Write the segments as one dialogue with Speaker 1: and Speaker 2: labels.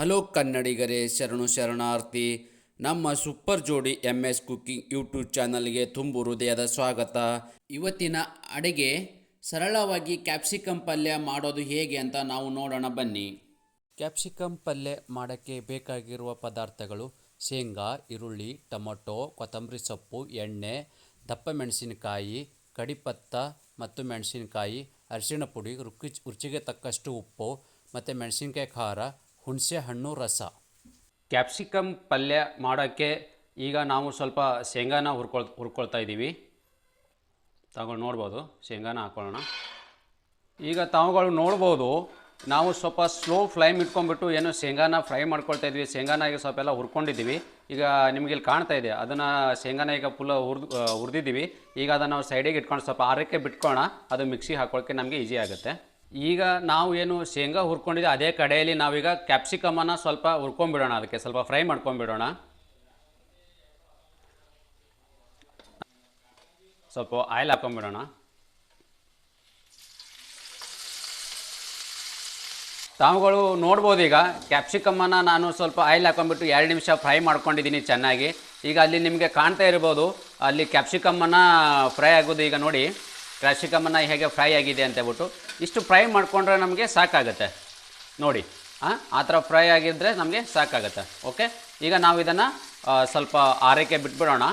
Speaker 1: Hello ಕನ್ನಡಿಗರೇ, ಶರಣು ಶರಣಾರ್ಥಿ. ನಮ್ಮ ಸೂಪರ್ ಜೋಡಿ MS ಕುಕ್ಕಿಂಗ್ ಯೂಟ್ಯೂಬ್ ಚಾನಲ್ಗೆ ತುಂಬು ಹೃದಯದ ಸ್ವಾಗತ. ಇವತ್ತಿನ ಅಡುಗೆ ಸರಳವಾಗಿ ಕ್ಯಾಪ್ಸಿಕಮ್ ಪಲ್ಯ ಮಾಡೋದು ಹೇಗೆ ಅಂತ ನಾವು ನೋಡೋಣ ಬನ್ನಿ. ಕ್ಯಾಪ್ಸಿಕಮ್ ಪಲ್ಯ ಮಾಡೋಕ್ಕೆ ಬೇಕಾಗಿರುವ ಪದಾರ್ಥಗಳು: ಶೇಂಗಾ, ಈರುಳ್ಳಿ, ಟೊಮೊಟೊ, ಕೊತ್ತಂಬರಿ ಸೊಪ್ಪು, ಎಣ್ಣೆ, ದಪ್ಪ ಮೆಣಸಿನಕಾಯಿ, ಕಡಿಪತ್ತ ಮತ್ತು ಮೆಣಸಿನಕಾಯಿ, ಅರಿಶಿಣ ಪುಡಿ, ರುಚಿಗೆ ತಕ್ಕಷ್ಟು ಉಪ್ಪು ಮತ್ತು ಮೆಣಸಿನಕಾಯಿ ಖಾರ, ಹುಣಸೆ ಹಣ್ಣು ರಸ. ಕ್ಯಾಪ್ಸಿಕಮ್ ಪಲ್ಯ ಮಾಡೋಕ್ಕೆ ಈಗ ನಾವು ಸ್ವಲ್ಪ ಶೇಂಗಾನ ಹುರ್ಕೊಳ್ತಾ ಇದ್ದೀವಿ. ತಾವುಗಳು ನೋಡ್ಬೋದು, ಶೇಂಗಾನ ಹಾಕೊಳ್ಳೋಣ. ಈಗ ತಾವುಗಳು ನೋಡ್ಬೋದು, ನಾವು ಸ್ವಲ್ಪ ಸ್ಲೋ ಫ್ಲೇಮ್ ಇಟ್ಕೊಂಡ್ಬಿಟ್ಟು ಏನು ಶೇಂಗಾನ ಫ್ರೈ ಮಾಡ್ಕೊಳ್ತಾ ಇದ್ವಿ. ಶೇಂಗಾನ ಈಗ ಸ್ವಲ್ಪ ಎಲ್ಲ ಹುರ್ಕೊಂಡಿದ್ದೀವಿ. ಈಗ ನಿಮಗೆ ಇಲ್ಲಿ ಕಾಣ್ತಾ ಇದೆ, ಅದನ್ನು ಶೇಂಗಾನ ಈಗ ಫುಲ್ ಹುರಿದಿದ್ದೀವಿ. ಈಗ ಅದನ್ನು ನಾವು ಸೈಡಿಗೆ ಇಟ್ಕೊಂಡು ಸ್ವಲ್ಪ ಆರಕ್ಕೆ ಬಿಟ್ಕೊಳ್ಳೋಣ. ಅದು ಮಿಕ್ಸಿಗೆ ಹಾಕೊಳ್ಳೋಕ್ಕೆ ನಮಗೆ ಈಸಿ ಆಗುತ್ತೆ. ಈಗ ನಾವು ಏನು ಶೇಂಗಾ ಹುರ್ಕೊಂಡಿದ್ದೆ ಅದೇ ಕಡೆಯಲ್ಲಿ ನಾವೀಗ ಕ್ಯಾಪ್ಸಿಕಮನ್ನು ಸ್ವಲ್ಪ ಹುರ್ಕೊಂಡ್ಬಿಡೋಣ. ಅದಕ್ಕೆ ಸ್ವಲ್ಪ ಫ್ರೈ ಮಾಡ್ಕೊಂಡ್ಬಿಡೋಣ. ಸ್ವಲ್ಪ ಆಯಿಲ್ ಹಾಕೊಂಡ್ಬಿಡೋಣ. ತಾವುಗಳು ನೋಡ್ಬೋದು, ಈಗ ಕ್ಯಾಪ್ಸಿಕಮನ್ನು ನಾನು ಸ್ವಲ್ಪ ಆಯಿಲ್ ಹಾಕೊಂಡ್ಬಿಟ್ಟು 2 ನಿಮಿಷ ಫ್ರೈ ಮಾಡ್ಕೊಂಡಿದ್ದೀನಿ ಚೆನ್ನಾಗಿ. ಈಗ ಅಲ್ಲಿ ನಿಮಗೆ ಕಾಣ್ತಾ ಇರ್ಬೋದು, ಅಲ್ಲಿ ಕ್ಯಾಪ್ಸಿಕಮನ್ನು ಫ್ರೈ ಆಗೋದು. ಈಗ ನೋಡಿ ಕ್ಯಾಪ್ಸಿಕಮನ್ನು ಹೇಗೆ ಫ್ರೈ ಆಗಿದೆ ಅಂತೇಳ್ಬಿಟ್ಟು. ಇಷ್ಟು ಫ್ರೈ ಮಾಡಿಕೊಂಡ್ರೆ ನಮಗೆ ಸಾಕಾಗುತ್ತೆ ನೋಡಿ. ಆ ಥರ ಫ್ರೈ ಆಗಿದ್ದರೆ ನಮಗೆ ಸಾಕಾಗುತ್ತೆ. ಓಕೆ, ಈಗ ನಾವು ಇದನ್ನು ಸ್ವಲ್ಪ ಆರಕ್ಕೆ ಬಿಟ್ಬಿಡೋಣ.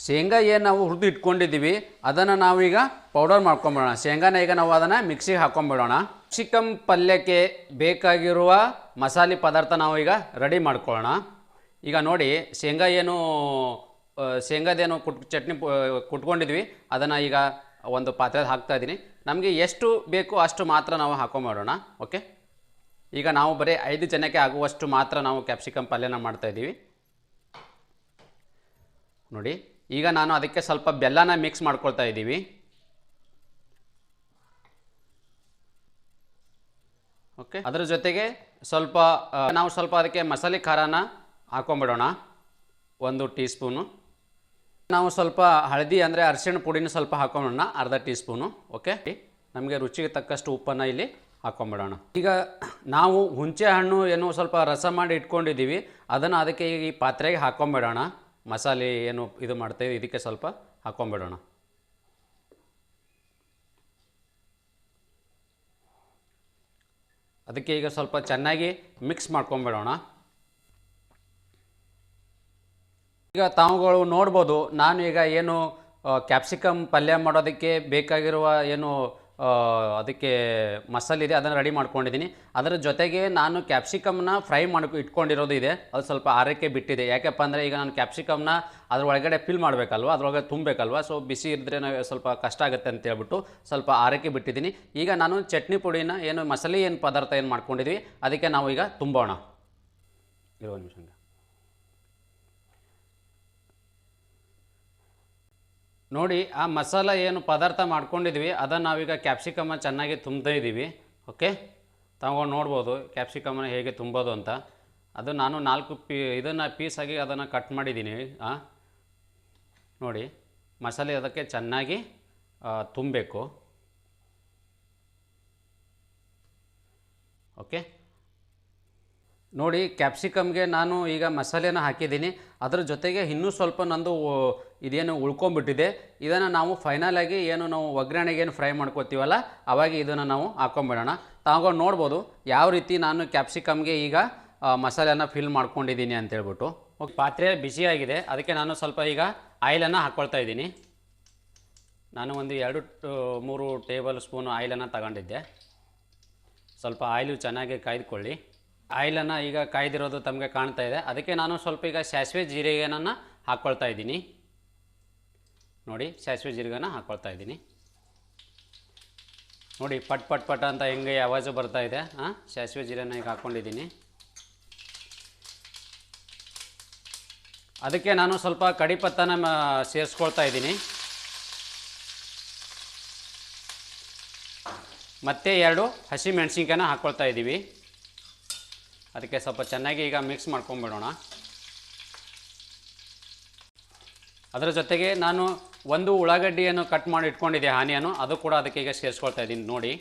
Speaker 1: ಶೇಂಗಾ ಏನು ನಾವು ಹುರಿದು ಇಟ್ಕೊಂಡಿದ್ದೀವಿ ಅದನ್ನು ನಾವೀಗ ಪೌಡರ್ ಮಾಡ್ಕೊಂಬಿಡೋಣ. ಶೇಂಗಾನ ಈಗ ನಾವು ಅದನ್ನು ಮಿಕ್ಸಿಗೆ ಹಾಕ್ಕೊಂಬಿಡೋಣ. ಕ್ಯಾಪ್ಸಿಕಮ್ ಪಲ್ಯಕ್ಕೆ ಬೇಕಾಗಿರುವ ಮಸಾಲೆ ಪದಾರ್ಥ ನಾವು ಈಗ ರೆಡಿ ಮಾಡ್ಕೊಳ್ಳೋಣ. ಈಗ ನೋಡಿ, ಶೇಂಗಾದೇನು ಚಟ್ನಿ ಕುಟ್ಕೊಂಡಿದ್ವಿ ಅದನ್ನು ಈಗ ಒಂದು ಪಾತ್ರೆಗೆ ಹಾಕ್ತಾಯಿದ್ದೀನಿ. ನಮಗೆ ಎಷ್ಟು ಬೇಕು ಅಷ್ಟು ಮಾತ್ರ ನಾವು ಹಾಕೊಂಬಿಡೋಣ. ಓಕೆ, ಈಗ ನಾವು ಬರೀ 5 ಜನಕ್ಕೆ ಆಗುವಷ್ಟು ಮಾತ್ರ ನಾವು ಕ್ಯಾಪ್ಸಿಕಮ್ ಪಲ್ಯನ ಮಾಡ್ತಾಯಿದ್ದೀವಿ ನೋಡಿ. ಈಗ ನಾನು ಅದಕ್ಕೆ ಸ್ವಲ್ಪ ಬೆಲ್ಲನ ಮಿಕ್ಸ್ ಮಾಡ್ಕೊಳ್ತಾ ಇದ್ದೀವಿ. ಓಕೆ, ಅದರ ಜೊತೆಗೆ ನಾವು ಸ್ವಲ್ಪ ಅದಕ್ಕೆ ಮಸಾಲೆ ಖಾರನ ಹಾಕೊಂಬಿಡೋಣ, 1 ಟೀ ಸ್ಪೂನು. ನಾವು ಸ್ವಲ್ಪ ಹಳದಿ ಅಂದರೆ ಅರಿಶಿಣ ಪುಡಿನ ಸ್ವಲ್ಪ ಹಾಕೊಂಬಿಡೋಣ, ಅರ್ಧ ಟೀ ಸ್ಪೂನು. ಓಕೆ, ನಮಗೆ ರುಚಿಗೆ ತಕ್ಕಷ್ಟು ಉಪ್ಪನ್ನು ಇಲ್ಲಿ ಹಾಕೊಂಬಿಡೋಣ. ಈಗ ನಾವು ಹುಣಸೆ ಹಣ್ಣು ಏನು ಸ್ವಲ್ಪ ರಸ ಮಾಡಿ ಇಟ್ಕೊಂಡಿದ್ದೀವಿ, ಅದನ್ನು ಅದಕ್ಕೆ ಈ ಪಾತ್ರೆಗೆ ಹಾಕೊಂಬಿಡೋಣ. ಮಸಾಲೆ ಏನು ಇದು ಮಾಡ್ತೇವೆ ಇದಕ್ಕೆ ಸ್ವಲ್ಪ ಹಾಕೊಂಬಿಡೋಣ. ಅದಕ್ಕೆ ಈಗ ಸ್ವಲ್ಪ ಚೆನ್ನಾಗಿ ಮಿಕ್ಸ್ ಮಾಡ್ಕೊಂಬಿಡೋಣ. ಈಗ ತಾವುಗಳು ನೋಡ್ಬೋದು, ನಾನು ಈಗ ಏನು ಕ್ಯಾಪ್ಸಿಕಮ್ ಪಲ್ಯ ಮಾಡೋದಕ್ಕೆ ಬೇಕಾಗಿರುವ ಏನು ಅದಕ್ಕೆ ಮಸಾಲೆ ಇದೆ ಅದನ್ನು ರೆಡಿ ಮಾಡ್ಕೊಂಡಿದ್ದೀನಿ. ಅದರ ಜೊತೆಗೆ ನಾನು ಕ್ಯಾಪ್ಸಿಕಮ್ನ ಫ್ರೈ ಇಟ್ಕೊಂಡಿರೋದು ಇದೆ, ಅದು ಸ್ವಲ್ಪ ಆರಕ್ಕೆ ಬಿಟ್ಟಿದೆ. ಯಾಕಪ್ಪ ಅಂದರೆ ಈಗ ನಾನು ಕ್ಯಾಪ್ಸಿಕಮ್ನ ಅದ್ರ ಒಳಗಡೆ ಫಿಲ್ ಮಾಡಬೇಕಲ್ವ, ಅದ್ರೊಳಗೆ ತುಂಬಬೇಕಲ್ವ. ಸೊ ಬಿಸಿ ಇದ್ದರೆ ಸ್ವಲ್ಪ ಕಷ್ಟ ಆಗುತ್ತೆ ಅಂತ ಹೇಳ್ಬಿಟ್ಟು ಸ್ವಲ್ಪ ಆರಕ್ಕೆ ಬಿಟ್ಟಿದ್ದೀನಿ. ಈಗ ನಾನು ಚಟ್ನಿ ಪುಡಿನ ಏನು ಮಸಾಲೆ ಏನು ಪದಾರ್ಥ ಏನು ಮಾಡ್ಕೊಂಡಿದ್ವಿ ಅದಕ್ಕೆ ನಾವು ಈಗ ತುಂಬೋಣ. ಇರೋ ನಿಮಿಷ. ನೋಡಿ, ಆ ಮಸಾಲ ಏನು ಪದಾರ್ಥ ಮಾಡ್ಕೊಂಡಿದ್ವಿ ಅದನ್ನು ನಾವೀಗ ಕ್ಯಾಪ್ಸಿಕಮ್ಮ ಚೆನ್ನಾಗಿ ತುಂಬ್ತಾ ಇದ್ದೀವಿ. ಓಕೆ, ತಾವು ನೋಡ್ಬೋದು ಕ್ಯಾಪ್ಸಿಕಮನ್ನು ಹೇಗೆ ತುಂಬೋದು ಅಂತ. ಅದು ನಾನು 4 ಇದನ್ನು ಪೀಸಾಗಿ ಅದನ್ನು ಕಟ್ ಮಾಡಿದ್ದೀನಿ. ನೋಡಿ, ಮಸಾಲೆ ಅದಕ್ಕೆ ಚೆನ್ನಾಗಿ ತುಂಬಬೇಕು. ಓಕೆ, ನೋಡಿ ಕ್ಯಾಪ್ಸಿಕಮ್ಗೆ ನಾನು ಈಗ ಮಸಾಲೆನ ಹಾಕಿದ್ದೀನಿ. ಅದರ ಜೊತೆಗೆ ಇನ್ನೂ ಸ್ವಲ್ಪ ನಂದು ಇದೇನು ಉಳ್ಕೊಂಬಿಟ್ಟಿದೆ. ಇದನ್ನು ನಾವು ಫೈನಲಾಗಿ ಏನು ನಾವು ಒಗ್ಗರಣೆಗೆ ಏನು ಫ್ರೈ ಮಾಡ್ಕೋತೀವಲ್ಲ ಅವಾಗ ಇದನ್ನು ನಾವು ಹಾಕ್ಕೊಂಬಿಡೋಣ. ತಾವುಗಳು ನೋಡ್ಬೋದು ಯಾವ ರೀತಿ ನಾನು ಕ್ಯಾಪ್ಸಿಕಮ್ಗೆ ಈಗ ಮಸಾಲೆನ ಫಿಲ್ ಮಾಡ್ಕೊಂಡಿದ್ದೀನಿ ಅಂತೇಳ್ಬಿಟ್ಟು. ಓಕೆ, ಪಾತ್ರೆ ಬಿಸಿಯಾಗಿದೆ, ಅದಕ್ಕೆ ನಾನು ಸ್ವಲ್ಪ ಈಗ ಆಯಿಲನ್ನು ಹಾಕ್ಕೊಳ್ತಾ ಇದ್ದೀನಿ. ನಾನು ಒಂದು 2-3 ಟೇಬಲ್ ಸ್ಪೂನು ಆಯಿಲನ್ನು ತಗೊಂಡಿದ್ದೆ. ಸ್ವಲ್ಪ ಆಯಿಲು ಚೆನ್ನಾಗಿ ಕಾಯ್ದುಕೊಳ್ಳಿ. ಆಯಿಲನ್ನು ಈಗ ಕಾಯ್ದಿರೋದು ತಮಗೆ ಕಾಣ್ತಾ ಇದೆ. ಅದಕ್ಕೆ ನಾನು ಸ್ವಲ್ಪ ಈಗ ಸಾಸಿವೆ ಜೀರಿಗೆನ ಹಾಕ್ಕೊಳ್ತಾ ಇದ್ದೀನಿ. ನೋಡಿ, ಸಾಸಿವೆ ಜೀರಿಗೆನ ಹಾಕ್ಕೊಳ್ತಾ ಇದ್ದೀನಿ. ನೋಡಿ, ಪಟ್ ಪಟ್ ಪಟ್ ಅಂತ ಹೆಂಗೆ ಆವಾಜು ಬರ್ತಾ ಇದೆ. ಸಾಸಿವೆ ಜೀರಿಗೆನ ಈಗ ಹಾಕ್ಕೊಂಡಿದ್ದೀನಿ. ಅದಕ್ಕೆ ನಾನು ಸ್ವಲ್ಪ ಕಡಿಪತ್ತನ ಸೇರಿಸ್ಕೊಳ್ತಾ ಇದ್ದೀನಿ. ಮತ್ತು 2 ಹಸಿ ಮೆಣಸಿನ್ಕಾಯಿನ ಹಾಕ್ಕೊಳ್ತಾ ಇದ್ದೀವಿ. ಅದಕ್ಕೆ ಸ್ವಲ್ಪ ಚೆನ್ನಾಗಿ ಈಗ ಮಿಕ್ಸ್ ಮಾಡ್ಕೊಂಬಿಡೋಣ. ಅದರ ಜೊತೆಗೆ ನಾನು 1 ಉಳ್ಳಾಗಡ್ಡಿಯನ್ನು ಕಟ್ ಮಾಡಿ ಇಟ್ಕೊಂಡಿದ್ದೆ, ಆನಿಯನು, ಅದು ಕೂಡ ಅದಕ್ಕೆ ಈಗ ಸೇರಿಸ್ಕೊಳ್ತಾ ಇದ್ದೀನಿ. ನೋಡಿ,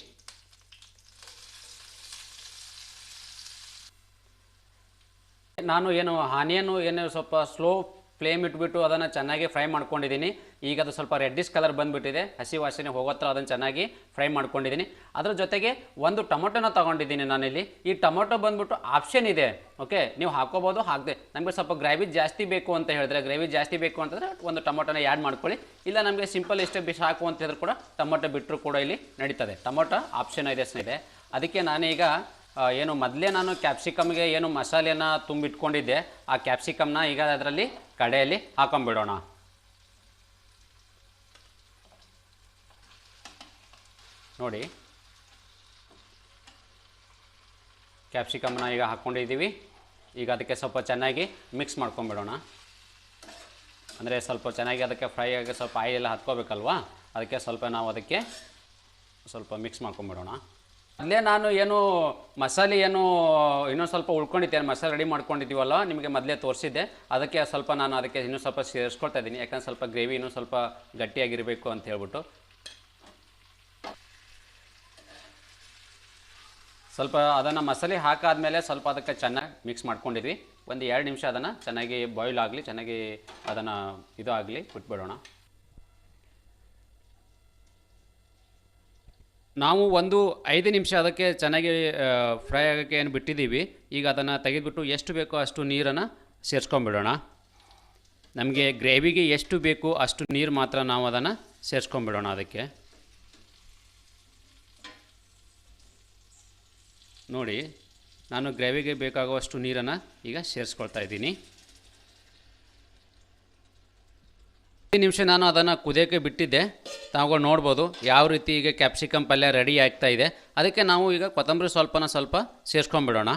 Speaker 2: ನಾನು ಏನು ಸ್ವಲ್ಪ ಸ್ಲೋ ಫ್ಲೇಮ್ ಇಟ್ಬಿಟ್ಟು ಅದನ್ನು ಚೆನ್ನಾಗಿ ಫ್ರೈ ಮಾಡ್ಕೊಂಡಿದ್ದೀನಿ. ಈಗ ಅದು ಸ್ವಲ್ಪ ರೆಡ್ಡಿಶ್ ಕಲರ್ ಬಂದುಬಿಟ್ಟಿದೆ, ಹಸಿ ವಾಸನೆ ಹೋಗೋತ್ರ ಅದನ್ನು ಚೆನ್ನಾಗಿ ಫ್ರೈ ಮಾಡ್ಕೊಂಡಿದ್ದೀನಿ. ಅದರ ಜೊತೆಗೆ ಒಂದು ಟೊಮೊಟೊನ ತೊಗೊಂಡಿದ್ದೀನಿ ನಾನಿಲ್ಲಿ. ಈ ಟೊಮೊಟೊ ಬಂದುಬಿಟ್ಟು ಆಪ್ಷನ್ ಇದೆ, ಓಕೆ, ನೀವು ಹಾಕೋಬೋದು, ಹಾಕದೆ ನಮಗೆ ಸ್ವಲ್ಪ ಗ್ರೇವಿ ಜಾಸ್ತಿ ಬೇಕು ಅಂತ ಹೇಳಿದ್ರೆ, ಗ್ರೇವಿ ಜಾಸ್ತಿ ಬೇಕು ಅಂತಂದರೆ ಒಂದು ಟೊಮೊಟೊನ ಆ್ಯಡ್ ಮಾಡ್ಕೊಳ್ಳಿ. ಇಲ್ಲ ನಮಗೆ ಸಿಂಪಲ್ ಇಷ್ಟೇ ಸಾಕು ಅಂತ ಹೇಳಿದ್ರು ಕೂಡ ಟೊಮೊಟೊ ಬಿಟ್ಟರು ಕೂಡ ಇಲ್ಲಿ ನಡೀತದೆ. ಟೊಮೊಟೊ ಆಪ್ಷನ್ ಇದೆ ಸ್ನೇಹಿತರೆ. ಅದಕ್ಕೆ ನಾನೀಗ ಮೊದಲೇ ನಾನು ಕ್ಯಾಪ್ಸಿಕಮ್ಗೆ ಏನು ಮಸಾಲೆಯನ್ನು ತುಂಬಿಟ್ಕೊಂಡಿದ್ದೆ, ಆ ಕ್ಯಾಪ್ಸಿಕಮ್ನ ಈಗ ಅದರಲ್ಲಿ ಕಡೆಯಲ್ಲಿ ಹಾಕೊಂಡ್ಬಿಡೋಣ. ನೋಡಿ, ಕ್ಯಾಪ್ಸಿಕಮ್ನ ಈಗ ಹಾಕ್ಕೊಂಡಿದ್ದೀವಿ. ಈಗ ಅದಕ್ಕೆ ಸ್ವಲ್ಪ ಚೆನ್ನಾಗಿ ಮಿಕ್ಸ್ ಮಾಡ್ಕೊಂಬಿಡೋಣ. ಅಂದರೆ ಸ್ವಲ್ಪ ಚೆನ್ನಾಗಿ ಅದಕ್ಕೆ ಫ್ರೈ ಆಗಿ ಸ್ವಲ್ಪ ಆಯಿಲ್ ಹತ್ಕೋಬೇಕಲ್ವಾ, ಅದಕ್ಕೆ ಸ್ವಲ್ಪ ನಾವು ಅದಕ್ಕೆ ಸ್ವಲ್ಪ ಮಿಕ್ಸ್ ಮಾಡ್ಕೊಂಬಿಡೋಣ. ಅಲ್ಲೇ ನಾನು ಮಸಾಲೆ ಇನ್ನೂ ಸ್ವಲ್ಪ ಉಳ್ಕೊಂಡಿದ್ದೇನೆ, ಮಸಾಲೆ ರೆಡಿ ಮಾಡ್ಕೊಂಡಿದ್ದೀವಲ್ಲ, ನಿಮಗೆ ಮೊದಲೇ ತೋರಿಸಿದ್ದೆ. ಅದಕ್ಕೆ ಸ್ವಲ್ಪ ನಾನು ಅದಕ್ಕೆ ಇನ್ನೂ ಸ್ವಲ್ಪ ಸೇರಿಸ್ಕೊಳ್ತಾ ಇದ್ದೀನಿ, ಯಾಕಂದ್ರೆ ಸ್ವಲ್ಪ ಗ್ರೇವಿ ಇನ್ನೂ ಸ್ವಲ್ಪ ಗಟ್ಟಿಯಾಗಿರಬೇಕು ಅಂತ ಹೇಳ್ಬಿಟ್ಟು. ಸ್ವಲ್ಪ ಅದನ್ನು ಮಸಾಲೆ ಹಾಕಾದ್ಮೇಲೆ ಸ್ವಲ್ಪ ಅದಕ್ಕೆ ಚೆನ್ನಾಗಿ ಮಿಕ್ಸ್ ಮಾಡ್ಕೊಂಡಿದ್ವಿ. ಒಂದು 2 ನಿಮಿಷ ಅದನ್ನು ಚೆನ್ನಾಗಿ ಬಾಯ್ಲ್ ಆಗಲಿ, ಚೆನ್ನಾಗಿ ಅದನ್ನು ಇದು ಆಗಲಿ ಬಿಟ್ಬಿಡೋಣ. ನಾವು ಒಂದು 5 ನಿಮಿಷ ಅದಕ್ಕೆ ಚೆನ್ನಾಗಿ ಫ್ರೈ ಆಗೋಕ್ಕೆ ಏನು ಬಿಟ್ಟಿದ್ದೀವಿ. ಈಗ ಅದನ್ನು ತೆಗೆದುಬಿಟ್ಟು ಎಷ್ಟು ಬೇಕೋ ಅಷ್ಟು ನೀರನ್ನು ಸೇರಿಸ್ಕೊಂಬಿಡೋಣ. ನಮಗೆ ಗ್ರೇವಿಗೆ ಎಷ್ಟು ಬೇಕು ಅಷ್ಟು ನೀರು ಮಾತ್ರ ನಾವು ಅದನ್ನು ಸೇರಿಸ್ಕೊಂಬಿಡೋಣ. ಅದಕ್ಕೆ ನೋಡಿ, ನಾನು ಗ್ರೇವಿಗೆ ಬೇಕಾಗುವಷ್ಟು ನೀರನ್ನು ಈಗ ಸೇರಿಸ್ಕೊಳ್ತಾ ಇದ್ದೀನಿ. 5 ನಿಮಿಷ ನಾನು ಅದನ್ನು ಕುದಿಯೋಕ್ಕೆ ಬಿಟ್ಟಿದ್ದೆ. ತಾವು ನೋಡ್ಬೋದು ಯಾವ ರೀತಿ ಈಗ ಕ್ಯಾಪ್ಸಿಕಮ್ ಪಲ್ಯ ರೆಡಿ ಆಗ್ತಾ ಇದೆ. ಅದಕ್ಕೆ ನಾವು ಈಗ ಕೊತ್ತಂಬರಿ ಸ್ವಲ್ಪ ಸೇರಿಸ್ಕೊಂಡ್ಬಿಡೋಣ.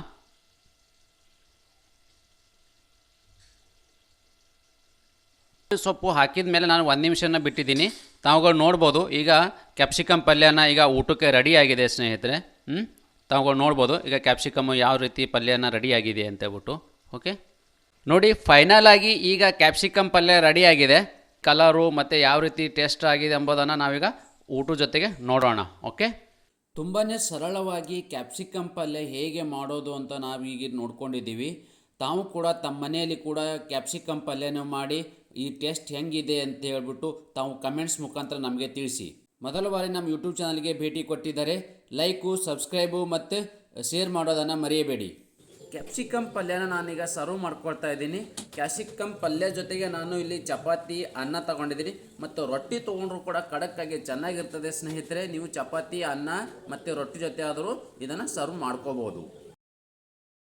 Speaker 2: ಸೊಪ್ಪು ಹಾಕಿದ ಮೇಲೆ ನಾನು 1 ನಿಮಿಷನ ಬಿಟ್ಟಿದ್ದೀನಿ. ತಾವುಗಳು ನೋಡ್ಬೋದು ಈಗ ಕ್ಯಾಪ್ಸಿಕಮ್ ಪಲ್ಯನ ಈಗ ಊಟಕ್ಕೆ ರೆಡಿ ಆಗಿದೆ ಸ್ನೇಹಿತರೆ. ತಾವುಗಳು ನೋಡ್ಬೋದು ಈಗ ಕ್ಯಾಪ್ಸಿಕಮ್ ಯಾವ ರೀತಿ ಪಲ್ಯನ ರೆಡಿ ಆಗಿದೆ ಅಂತ ಹೇಳ್ಬಿಟ್ಟು. ಓಕೆ, ನೋಡಿ, ಫೈನಲ್ ಆಗಿ ಈಗ ಕ್ಯಾಪ್ಸಿಕಮ್ ಪಲ್ಯ ರೆಡಿ ಆಗಿದೆ. ಕಲರು ಮತ್ತು ಯಾವ ರೀತಿ ಟೇಸ್ಟ್ ಆಗಿದೆ ಎಂಬುದನ್ನು ನಾವೀಗ ಊಟದ ಜೊತೆಗೆ ನೋಡೋಣ. ಓಕೆ,
Speaker 1: ತುಂಬಾ ಸರಳವಾಗಿ ಕ್ಯಾಪ್ಸಿಕಮ್ ಪಲ್ಯ ಹೇಗೆ ಮಾಡೋದು ಅಂತ ನಾವೀಗ ನೋಡ್ಕೊಂಡಿದ್ದೀವಿ. ತಾವು ಕೂಡ ತಮ್ಮ ಮನೆಯಲ್ಲಿ ಕೂಡ ಕ್ಯಾಪ್ಸಿಕಮ್ ಪಲ್ಯನ ಮಾಡಿ ಈ ಟೇಸ್ಟ್ ಹೆಂಗಿದೆ ಅಂತ ಹೇಳ್ಬಿಟ್ಟು ತಾವು ಕಮೆಂಟ್ಸ್ ಮುಖಾಂತರ ನಮಗೆ ತಿಳಿಸಿ. ಮೊದಲ ಬಾರಿ ನಮ್ಮ ಯೂಟ್ಯೂಬ್ ಚಾನಲ್ಗೆ ಭೇಟಿ ಕೊಟ್ಟಿದ್ದಾರೆ, ಲೈಕು, ಸಬ್ಸ್ಕ್ರೈಬು ಮತ್ತು ಶೇರ್ ಮಾಡೋದನ್ನು ಮರೆಯಬೇಡಿ. ಕ್ಯಾಪ್ಸಿಕಮ್ ಪಲ್ಯನ ನಾನೀಗ ಸರ್ವ್ ಮಾಡ್ಕೊಳ್ತಾ ಇದ್ದೀನಿ. ಕ್ಯಾಪ್ಸಿಕಮ್ ಪಲ್ಯ ಜೊತೆಗೆ ನಾನು ಇಲ್ಲಿ ಚಪಾತಿ, ಅನ್ನ ತಗೊಂಡಿದ್ದೀನಿ ಮತ್ತು ರೊಟ್ಟಿ ತೊಗೊಂಡ್ರು ಕೂಡ ಖಡಕ್ಕಾಗಿ ಚೆನ್ನಾಗಿರ್ತದೆ ಸ್ನೇಹಿತರೆ. ನೀವು ಚಪಾತಿ, ಅನ್ನ ಮತ್ತು ರೊಟ್ಟಿ ಜೊತೆ ಆದರೂ ಇದನ್ನು ಸರ್ವ್ ಮಾಡ್ಕೋಬೋದು.